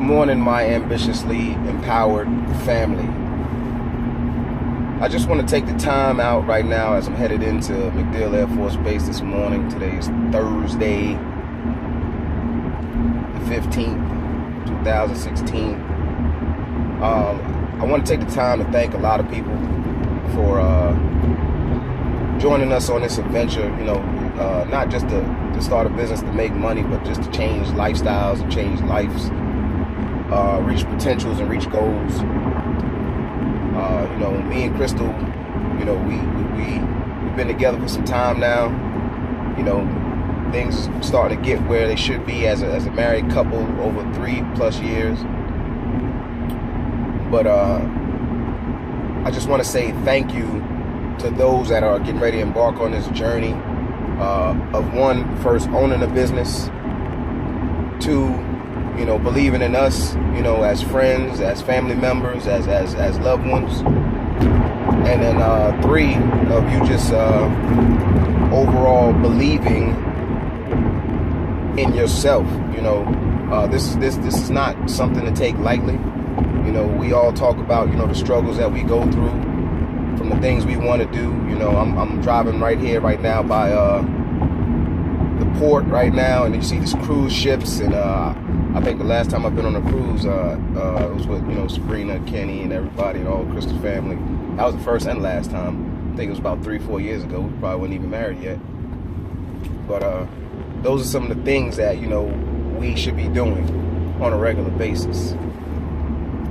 morning, my ambitiously empowered family. I just want to take the time out right now as I'm headed into MacDill Air Force Base this morning. Today is Thursday, the 15th, 2016. I want to take the time to thank a lot of people for joining us on this adventure, not just to start a business to make money, but just to change lifestyles and change lives, reach potentials and reach goals. Me and Crystal, we've been together for some time now. Things starting to get where they should be as a married couple over 3+ years. But I just want to say thank you to those that are getting ready to embark on this journey of one, first owning a business, two, believing in us, as friends, as family members, as loved ones, and then three, of you just overall believing in yourself. This is not something to take lightly. We all talk about the struggles that we go through from the things we want to do. I'm driving right here right now by the port right now, and you see these cruise ships, and I think the last time I've been on a cruise, it was with Sabrina, Kenny, and everybody, and all the Crystal family. That was the first and last time. I think it was about 3-4 years ago. We probably weren't even married yet. But those are some of the things that we should be doing on a regular basis.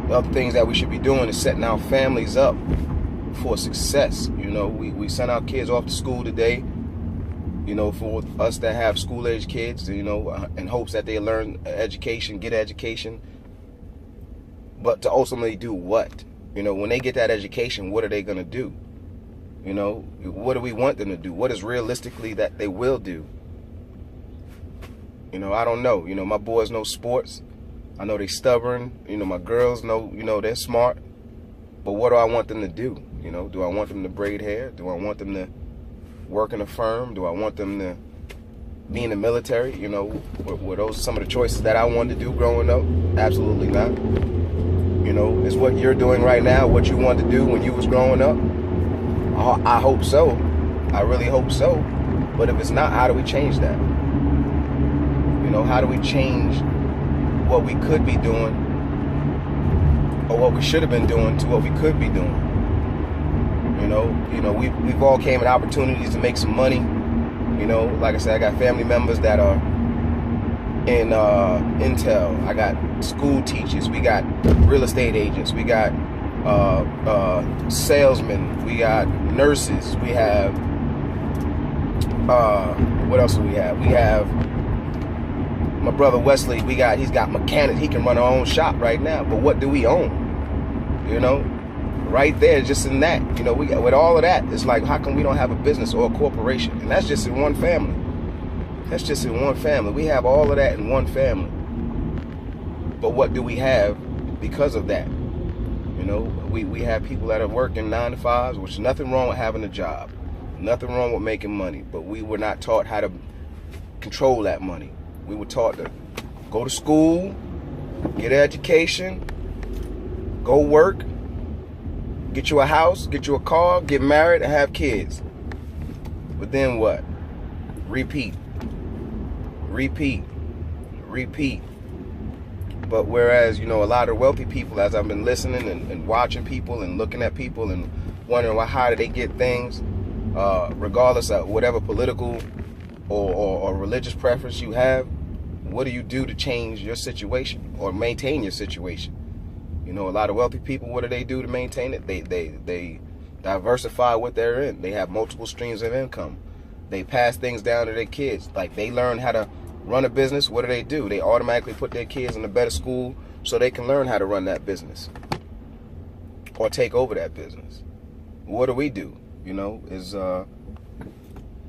The other things that we should be doing is setting our families up for success. We sent our kids off to school today, for us that have school-age kids, in hopes that they learn education, get education, but to ultimately do what? When they get that education, what are they going to do? What do we want them to do? What is realistically that they will do? I don't know. My boys know sports. I know they're stubborn. My girls know, they're smart. But what do I want them to do? Do I want them to braid hair? Do I want them to work in a firm? Do I want them to be in the military? Were those some of the choices that I wanted to do growing up? Absolutely not. Is what you're doing right now what you wanted to do when you was growing up? I hope so. I really hope so. But if it's not, how do we change that? How do we change what we could be doing, or what we should have been doing, to what we could be doing? We've all came at opportunities to make some money. Like I said, I got family members that are in Intel. I got school teachers. We got real estate agents. We got salesmen. We got nurses. We have what else do we have? We have my brother Wesley. He's got mechanics. He can run our own shop right now. But what do we own? Right there, just in that, we got, with all of that, it's like, how come we don't have a business or a corporation? And that's just in one family. That's just in one family. We have all of that in one family. But what do we have because of that? We have people that are working 9 to 5s, which is nothing wrong with having a job. Nothing wrong with making money. But we were not taught how to control that money. We were taught to go to school, get an education, go work, get you a house, get you a car, get married, and have kids. But then what? Repeat. But whereas, a lot of wealthy people, as I've been listening and watching people and looking at people and wondering how do they get things, regardless of whatever political or religious preference you have, what do you do to change your situation or maintain your situation? A lot of wealthy people, what do they do to maintain it? They diversify what they're in. They have multiple streams of income. They pass things down to their kids. Like, they learn how to run a business. What do? They automatically put their kids in a better school so they can learn how to run that business or take over that business. What do?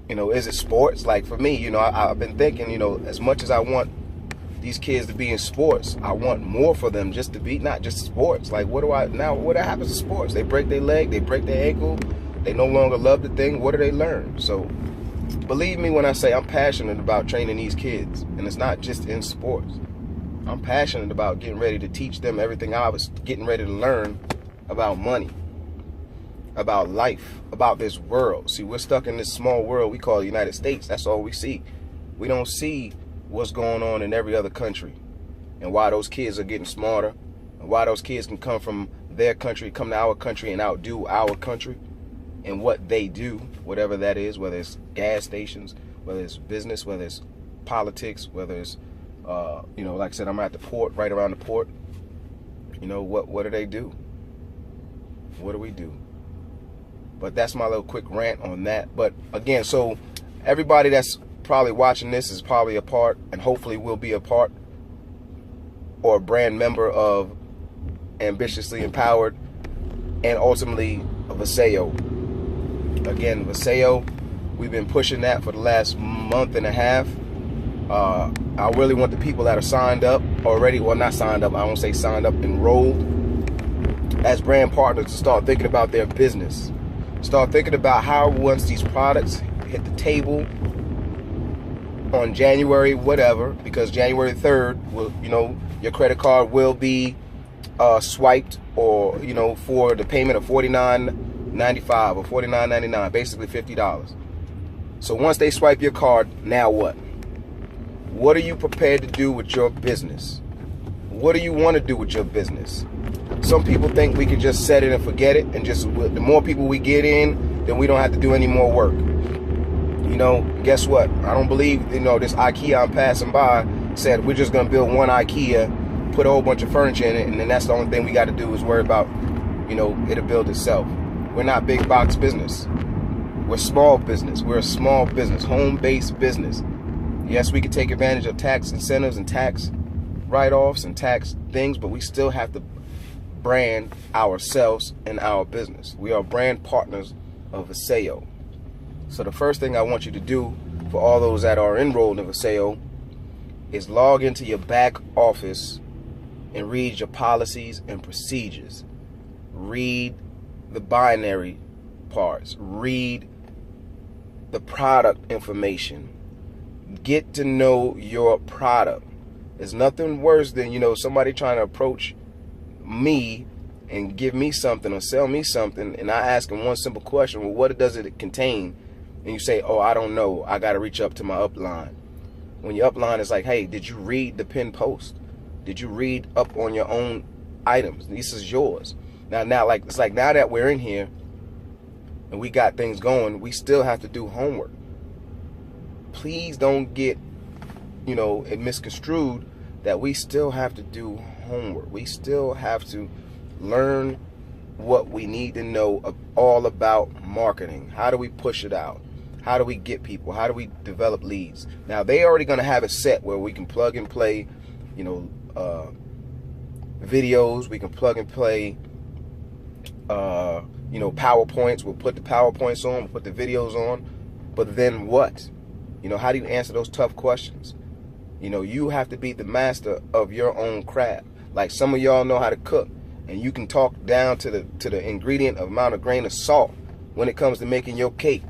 Is it sports? Like, for me, I've been thinking, as much as I want these kids to be in sports, I want more for them just to be not just sports. Like, what happens to sports? They break their leg, they break their ankle, they no longer love the thing. What do they learn? So believe me when I say I'm passionate about training these kids, and it's not just in sports. I'm passionate about getting ready to teach them everything I was getting ready to learn about money, about life, about this world. See, we're stuck in this small world we call the United States. That's all we see. We don't see what's going on in every other country, and why those kids are getting smarter, and why those kids can come from their country, come to our country and outdo our country, and what they do, whatever that is, whether it's gas stations, whether it's business, whether it's politics, whether it's, like I said, I'm at the port, right around the port. What do they do? What do we do? But that's my little quick rant on that. But again, so everybody that's probably watching this is probably a part, and hopefully will be a part or a brand member of Ambitiously Empowered, and ultimately Viseo. Again, Viseo, we've been pushing that for the last month and a half. I really want the people that are signed up already, well, not signed up, I won't say signed up, enrolled as brand partners, to start thinking about their business. Start thinking about how, once these products hit the table on January whatever, because January 3rd will, your credit card will be swiped, or for the payment of $49.95 or $49.99, basically $50. So once they swipe your card, now what? What are you prepared to do with your business? What do you want to do with your business? Some people think we can just set it and forget it, and just the more people we get in, then we don't have to do any more work. Guess what? I don't believe, this IKEA I'm passing by said we're just going to build one IKEA, put a whole bunch of furniture in it, and then that's the only thing we got to do is worry about, it'll build itself. We're not big box business. We're small business. We're a small business, home-based business. Yes, we can take advantage of tax incentives and tax write-offs and tax things, but we still have to brand ourselves and our business. We are brand partners of Viseo. So the first thing I want you to do, for all those that are enrolled in Viseo, is log into your back office and read your policies and procedures. Read the binary parts. Read the product information. Get to know your product. There's nothing worse than, somebody trying to approach me and give me something or sell me something, and I ask them one simple question: well, what does it contain? And you say, oh, I don't know, I got to reach up to my upline. When your upline is like, hey, did you read the pin post? Did you read up on your own items? This is yours. Now, it's like now that we're in here and we got things going, we still have to do homework. Please don't get, it misconstrued that we still have to do homework. We still have to learn what we need to know all about marketing. How do we push it out? How do we get people? How do we develop leads? Now, they already going to have it set where we can plug and play, videos. We can plug and play, PowerPoints. We'll put the PowerPoints on, we'll put the videos on. But then what? How do you answer those tough questions? You have to be the master of your own craft. Like some of y'all know how to cook, and you can talk down to the ingredient amount of grain of salt when it comes to making your cake.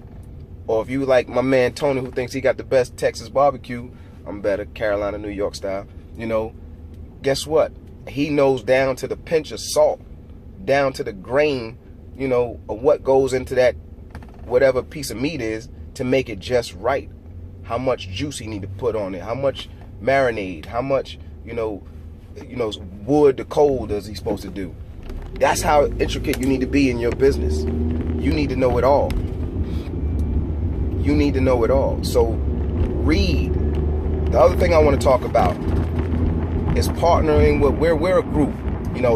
Or if you like my man Tony, who thinks he got the best Texas barbecue, I'm better, Carolina, New York style, guess what? He knows down to the pinch of salt, down to the grain, of what goes into that, whatever piece of meat is, to make it just right. How much juice he need to put on it, how much marinade, how much, wood to coal does he supposed to do. That's how intricate you need to be in your business. You need to know it all. You need to know it all. So read. The other thing I want to talk about is partnering with, we're a group.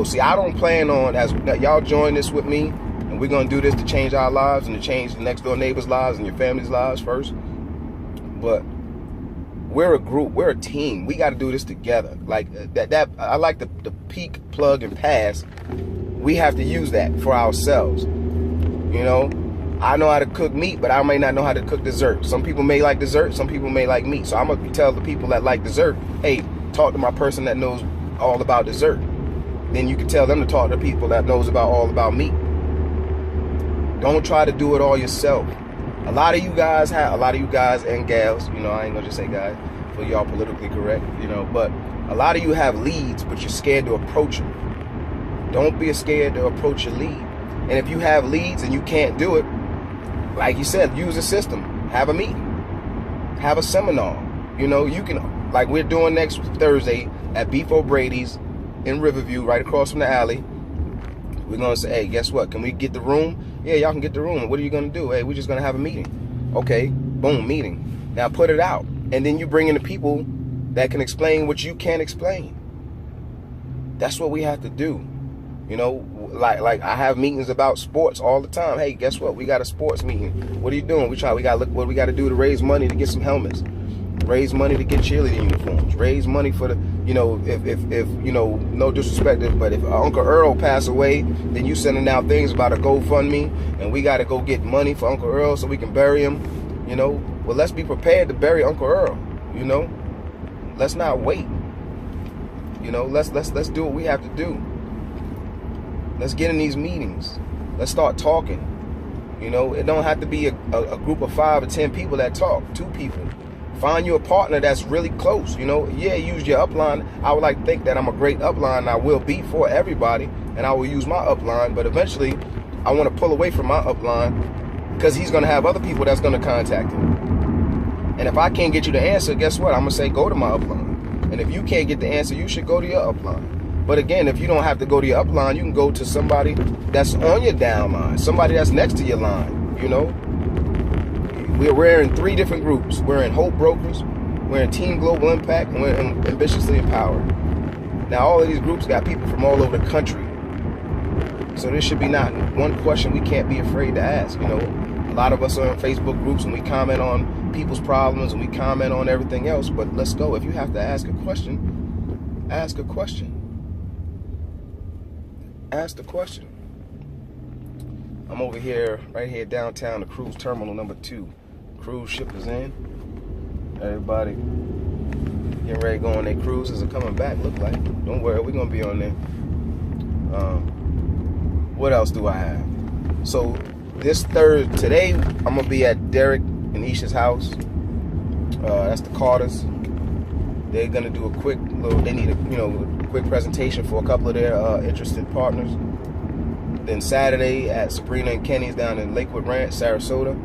See, I don't plan on, as y'all join this with me, and we're going to do this to change our lives and to change the next door neighbors' lives and your family's lives first. But we're a group, we're a team. We got to do this together. Like that I like the peak, plug, and pass. We have to use that for ourselves. I know how to cook meat, but I may not know how to cook dessert. Some people may like dessert, some people may like meat. So I'm going to tell the people that like dessert, hey, talk to my person that knows all about dessert. Then you can tell them to talk to people that knows all about meat. Don't try to do it all yourself. A lot of you guys and gals, I ain't gonna just say guys for y'all politically correct, but A lot of you have leads, but you're scared to approach them. Don't be scared to approach your lead. And if you have leads and you can't do it, like you said, use a system. Have a meeting. Have a seminar. You know, you can, like we're doing next Thursday at Beef O'Brady's in Riverview, right across from the alley. We're going to say, hey, guess what? Can we get the room? Yeah, y'all can get the room. What are you going to do? Hey, we're just going to have a meeting. Okay, boom, meeting. Now put it out. And then you bring in the people that can explain what you can't explain. That's what we have to do. You know, like I have meetings about sports all the time. Hey, guess what? We got a sports meeting. What are you doing? We got to look what we got to do to raise money to get some helmets. Raise money to get cheerleading uniforms. Raise money for the, you know, if you know, no disrespect, but if Uncle Earl pass away, then you sending out things about a GoFundMe, and we got to go get money for Uncle Earl so we can bury him. You know, well, let's be prepared to bury Uncle Earl. You know, let's not wait. You know, let's do what we have to do. Let's get in these meetings. Let's start talking. You know, it don't have to be a group of 5 or 10 people that talk. 2 people. Find you a partner that's really close. You know, yeah, use your upline. I would like to think that I'm a great upline, and I will be for everybody, and I will use my upline. But eventually, I want to pull away from my upline because he's going to have other people that's going to contact him. And if I can't get you the answer, guess what? I'm going to say go to my upline. And if you can't get the answer, you should go to your upline. But again, if you don't have to go to your upline, you can go to somebody that's on your downline, somebody that's next to your line, you know. We're in 3 different groups. We're in Hope Brokers, we're in Team Global Impact, and we're in Ambitiously Empowered. Now, all of these groups got people from all over the country. So there should be not one question we can't be afraid to ask, you know. A lot of us are in Facebook groups and we comment on people's problems and we comment on everything else, but let's go. If you have to ask a question, ask a question. Ask the question. I'm over here, right here downtown, the cruise terminal number 2. Cruise ship is in. Everybody getting ready to go on their cruises and coming back, look like. Don't worry, we're going to be on there. What else do I have? So this today, I'm going to be at Derek and Isha's house. That's the Carters. They're going to do a quick little, they need a quick presentation for a couple of their interested partners. Then Saturday at Sabrina and Kenny's down in Lakewood Ranch, Sarasota.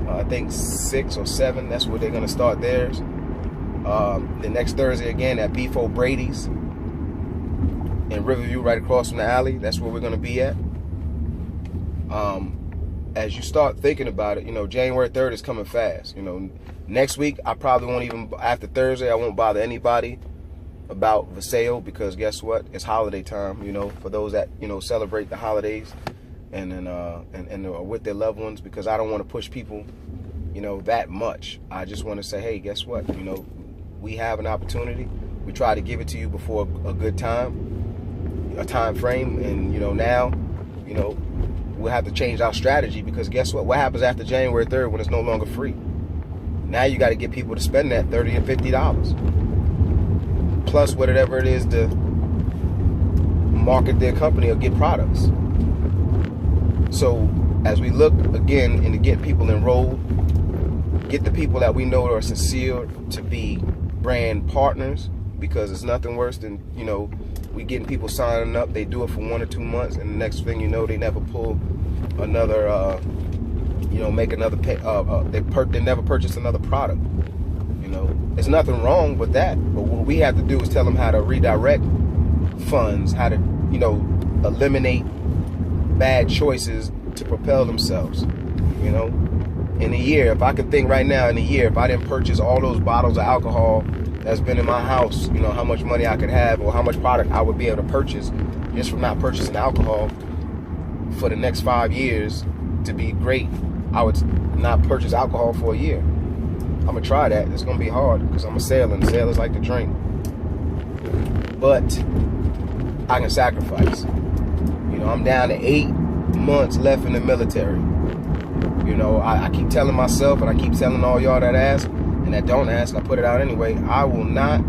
I think 6 or 7, that's where they're going to start theirs. The next Thursday again at Beef O'Brady's in Riverview, right across from the alley. That's where we're going to be at. As you start thinking about it, you know, January 3rd is coming fast. You know, next week I probably won't even, after Thursday, I won't bother anybody about the sale, because guess what? It's holiday time, you know, for those that, you know, celebrate the holidays and then and are with their loved ones, because I don't want to push people, you know, that much. I just want to say, hey, guess what? You know, we have an opportunity. We try to give it to you before a good time, a time frame, and you know, now, you know, we'll have to change our strategy, because guess what? What happens after January 3rd when it's no longer free? Now you got to get people to spend that $30 and $50. Plus whatever it is to market their company or get products. So as we look again into getting people enrolled, get the people that we know are sincere to be brand partners, because it's nothing worse than, you know, we getting people signing up, they do it for 1 or 2 months, and the next thing you know, they never pull another, you know, make another pay, they never purchase another product. You know, there's nothing wrong with that, but what we have to do is tell them how to redirect funds, how to, you know, eliminate bad choices to propel themselves. You know, in a year, if I could think right now, in a year, if I didn't purchase all those bottles of alcohol that's been in my house, you know, how much money I could have, or how much product I would be able to purchase just from not purchasing alcohol for the next 5 years to be great. I would not purchase alcohol for a year. I'm gonna try that. It's gonna be hard because I'm a sailor, and sailors like to drink. But I can sacrifice. You know, I'm down to 8 months left in the military. You know, I keep telling myself, and I keep telling all y'all that ask and that don't ask, I put it out anyway, I will not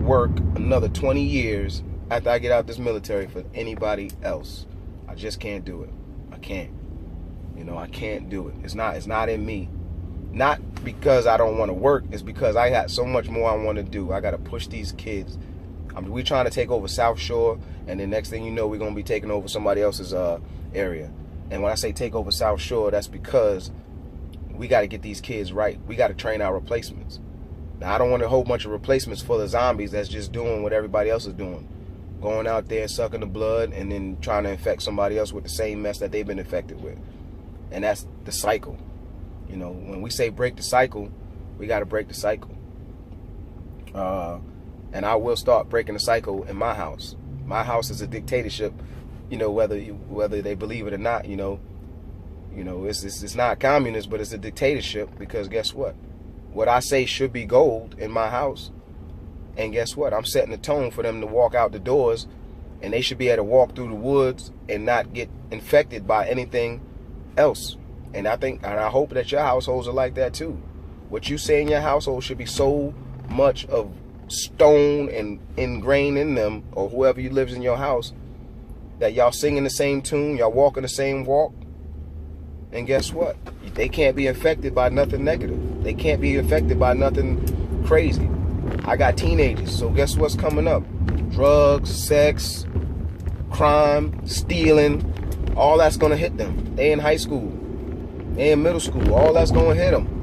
work another 20 years after I get out this military for anybody else. I just can't do it. I can't. You know, I can't do it. It's not in me. Not because I don't want to work. It's because I got so much more I want to do. I got to push these kids. We're trying to take over South Shore, and the next thing you know, we're going to be taking over somebody else's area. And when I say take over South Shore, that's because we got to get these kids right. We got to train our replacements. Now, I don't want a whole bunch of replacements full of zombies that's just doing what everybody else is doing. Going out there, sucking the blood, and then trying to infect somebody else with the same mess that they've been infected with. And that's the cycle. You know, when we say break the cycle, we got to break the cycle. And I will start breaking the cycle in my house. My house is a dictatorship, you know, whether they believe it or not. You know, it's not communist, but it's a dictatorship, because guess what? What I say should be gold in my house. And guess what? I'm setting the tone for them to walk out the doors, and they should be able to walk through the woods and not get infected by anything else. And I hope that your households are like that too. What you say in your household should be so much of stone and ingrained in them, or whoever you lives in your house, that y'all singing the same tune, y'all walking the same walk. And guess what? They can't be infected by nothing negative. They can't be infected by nothing crazy. I got teenagers, so guess what's coming up? Drugs, sex, crime, stealing, all that's gonna hit them. They in high school, they in middle school, all that's gonna hit them.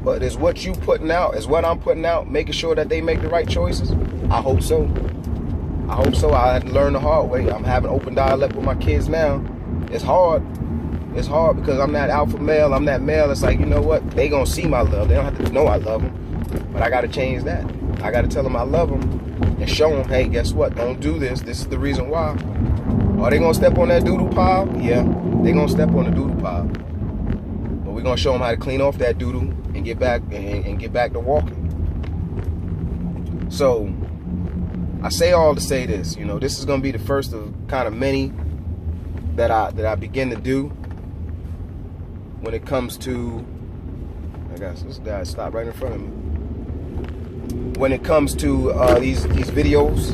But is what you putting out, is what I'm putting out, making sure that they make the right choices? I hope so. I hope so. I had to learn the hard way. I'm having open dialect with my kids now. It's hard. It's hard because I'm that alpha male. I'm that male. It's like, you know what? They gonna see my love. They don't have to know I love them. But I gotta change that. I gotta tell them I love them and show them, hey, guess what? Don't do this. This is the reason why. Are they gonna step on that doodle pile? Yeah, they gonna step on the doodle pile. But we're gonna show them how to clean off that doodle and get back and get back to walking. So I say all to say this, you know, this is gonna be the first of kind of many that I begin to do when it comes to, I guess this guy stopped right in front of me. When it comes to these videos,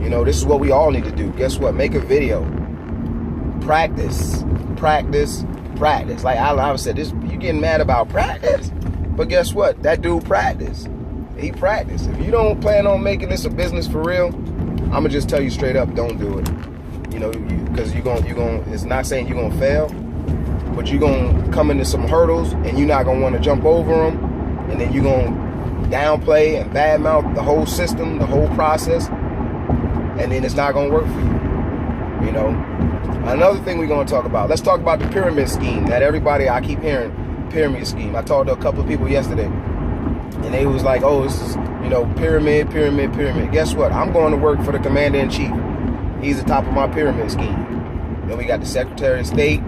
you know, this is what we all need to do. Guess what? Make a video. Practice, practice, practice. Like I said, this, you getting mad about practice, but guess what? That dude practiced. He practiced. If you don't plan on making this a business for real, I'm gonna just tell you straight up, don't do it. You know, because you're gonna. It's not saying you're gonna fail, but you're gonna come into some hurdles, and you're not gonna want to jump over them, and then you're gonna downplay and badmouth the whole system, the whole process, and then it's not gonna work for you. You know. Another thing we're gonna talk about. Let's talk about the pyramid scheme that everybody, I keep hearing, pyramid scheme. I talked to a couple of people yesterday, and they was like, oh, this is, you know, pyramid, pyramid, pyramid. Guess what? I'm going to work for the commander-in-chief. He's the top of my pyramid scheme. Then we got the Secretary of State.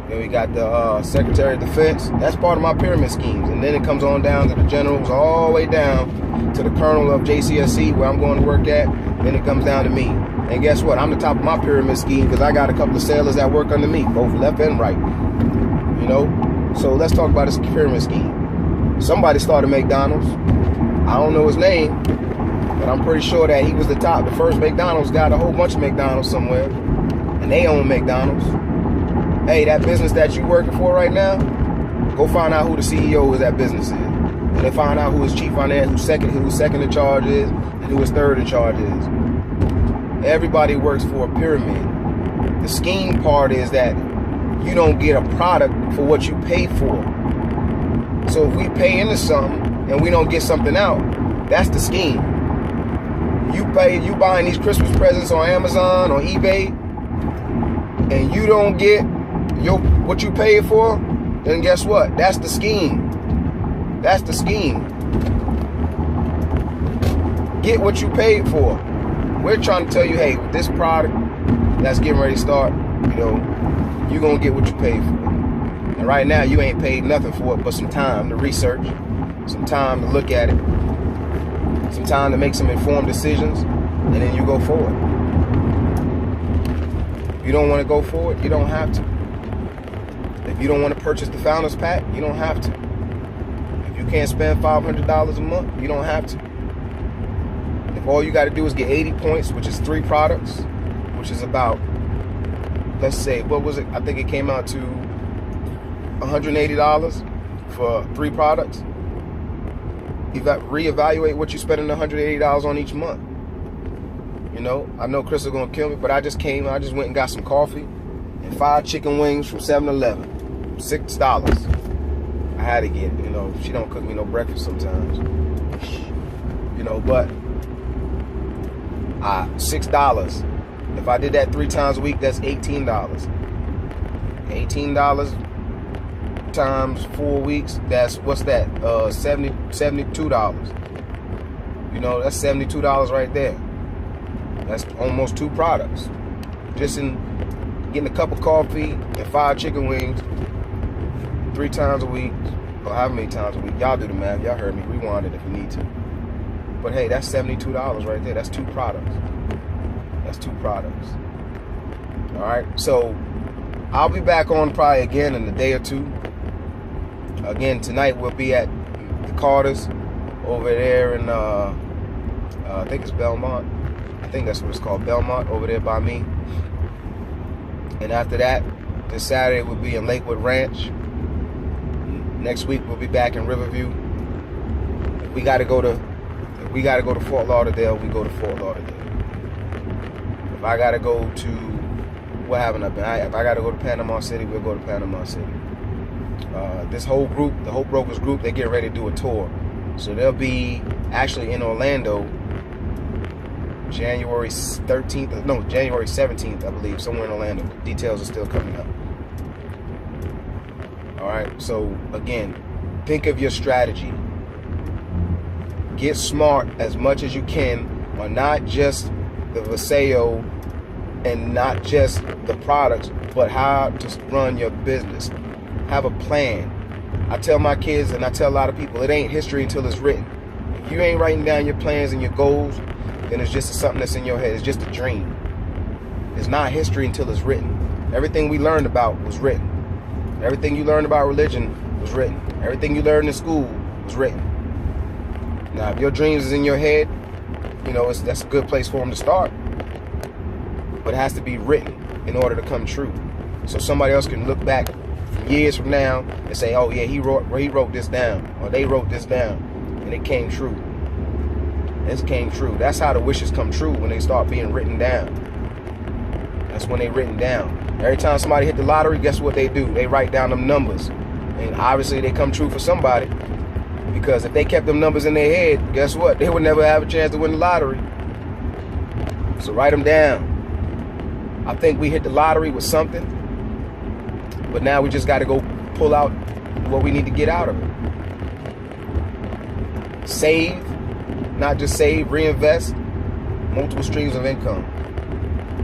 Then we got the Secretary of Defense. That's part of my pyramid schemes. And then it comes on down to the generals, all the way down to the colonel of JCSC, where I'm going to work at. Then it comes down to me. And guess what? I'm the top of my pyramid scheme because I got a couple of sailors that work under me, both left and right. You know? So let's talk about this pyramid scheme. Somebody started McDonald's. I don't know his name, but I'm pretty sure that he was the top. The first McDonald's got a whole bunch of McDonald's somewhere, and they own McDonald's. Hey, that business that you working for right now, go find out who the CEO of that business is. And then find out who his chief financier, who's second in charge is, and who his third in charge is. Everybody works for a pyramid. The scheme part is that you don't get a product for what you pay for. So if we pay into something and we don't get something out, that's the scheme. You buying these Christmas presents on Amazon or eBay, and you don't get what you paid for, then guess what? That's the scheme. That's the scheme. Get what you paid for. We're trying to tell you, hey, with this product that's getting ready to start, you know, you're going to get what you paid for. And right now, you ain't paid nothing for it but some time to research, some time to look at it, some time to make some informed decisions, and then you go forward. If you don't want to go forward, you don't have to. If you don't want to purchase the Founders Pack, you don't have to. If you can't spend $500 a month, you don't have to. If all you got to do is get 80 points, which is 3 products, which is about, let's say, what was it? I think it came out to $180 for 3 products, reevaluate what you're spending $180 on each month. You know, I know Chris is gonna kill me, but I just went and got some coffee and 5 chicken wings from 7-Eleven, $6. I had to get it. You know, she don't cook me no breakfast sometimes. You know, but $6. If I did that 3 times a week, that's $18. $18 times 4 weeks, that's, what's that? $72. You know, that's $72 right there. That's almost 2 products. Just in getting a cup of coffee and 5 chicken wings 3 times a week, or however many times a week. Y'all do the math. Y'all heard me. Rewind it if you need to. But hey, that's $72 right there. That's 2 products. That's 2 products. All right. So I'll be back on probably again in a day or 2. Again, tonight we'll be at the Carters over there in, I think it's Belmont. I think that's what it's called, Belmont, over there by me. And after that, this Saturday we'll be in Lakewood Ranch. Next week we'll be back in Riverview. If we gotta go to Fort Lauderdale, we go to Fort Lauderdale. If I gotta go to, what happened up there? If I gotta go to Panama City, we'll go to Panama City. This whole group, the Hope Brokers group, they get ready to do a tour. So they'll be actually in Orlando January 17th, I believe, somewhere in Orlando. Details are still coming up. All right, so again, think of your strategy. Get smart as much as you can on not just the Vaseo and not just the products, but how to run your business. Have a plan. I tell my kids, and I tell a lot of people, it ain't history until it's written. If you ain't writing down your plans and your goals, then it's just something that's in your head. It's just a dream. It's not history until it's written. Everything we learned about was written. Everything you learned about religion was written. Everything you learned in school was written. Now, if your dreams is in your head, you know, that's a good place for them to start. But it has to be written in order to come true. So somebody else can look back years from now and say, oh yeah, he wrote this down, or they wrote this down, and it came true. This came true. That's how the wishes come true, when they start being written down. That's when they written down. Every time somebody hit the lottery, guess what they do? They write down them numbers. And obviously they come true for somebody. Because if they kept them numbers in their head, guess what? They would never have a chance to win the lottery. So write them down. I think we hit the lottery with something. But now we just got to go pull out what we need to get out of it. Save. Not just save, reinvest. Multiple streams of income.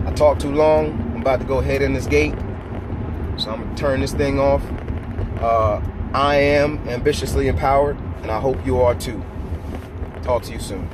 I talked too long. I'm about to go head in this gate. So I'm going to turn this thing off. I am ambitiously empowered, and I hope you are too. Talk to you soon.